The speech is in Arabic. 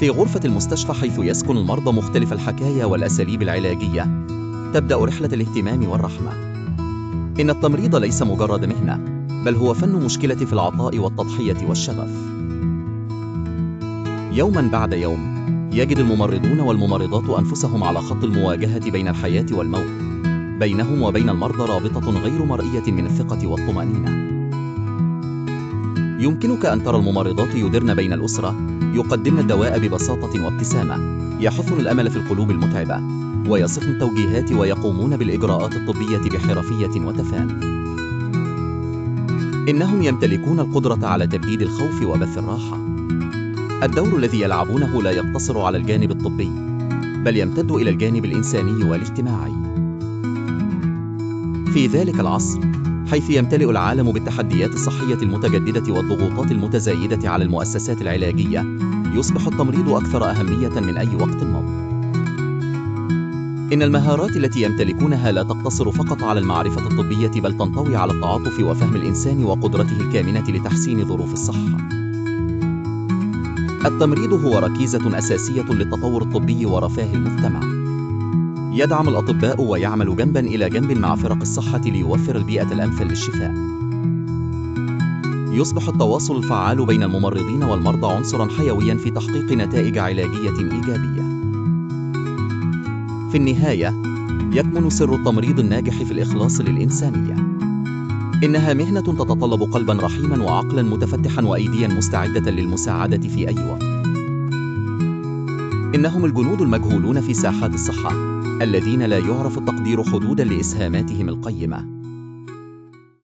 في غرفة المستشفى حيث يسكن المرضى مختلف الحكايا والأساليب العلاجية، تبدأ رحلة الاهتمام والرحمة. إن التمريض ليس مجرد مهنة، بل هو فن مشكلة في العطاء والتضحية والشغف. يوماً بعد يوم، يجد الممرضون والممرضات أنفسهم على خط المواجهة بين الحياة والموت. بينهم وبين المرضى رابطة غير مرئية من الثقة والطمأنينة. يمكنك أن ترى الممرضات يدرن بين الأسرة، يقدمن الدواء ببساطة وابتسامة، يحثن الأمل في القلوب المتعبة، ويصفن التوجيهات ويقومون بالإجراءات الطبية بحرفية وتفاني. إنهم يمتلكون القدرة على تبديد الخوف وبث الراحة. الدور الذي يلعبونه لا يقتصر على الجانب الطبي، بل يمتد إلى الجانب الإنساني والاجتماعي. في ذلك العصر، حيث يمتلئ العالم بالتحديات الصحية المتجددة والضغوطات المتزايدة على المؤسسات العلاجية، يصبح التمريض أكثر أهمية من أي وقت مضى. إن المهارات التي يمتلكونها لا تقتصر فقط على المعرفة الطبية، بل تنطوي على التعاطف وفهم الإنسان وقدرته الكامنة لتحسين ظروف الصحة. التمريض هو ركيزة أساسية للتطور الطبي ورفاه المجتمع. يدعم الأطباء ويعمل جنباً إلى جنب مع فرق الصحة ليوفر البيئة الأمثل للشفاء. يصبح التواصل الفعال بين الممرضين والمرضى عنصراً حيوياً في تحقيق نتائج علاجية إيجابية. في النهاية، يكمن سر التمريض الناجح في الإخلاص للإنسانية. إنها مهنة تتطلب قلباً رحيماً وعقلاً متفتحاً وأيدياً مستعدة للمساعدة في أي وقت. إنهم الجنود المجهولون في ساحات الصحة، الذين لا يعرف التقدير حدوداً لإسهاماتهم القيمة.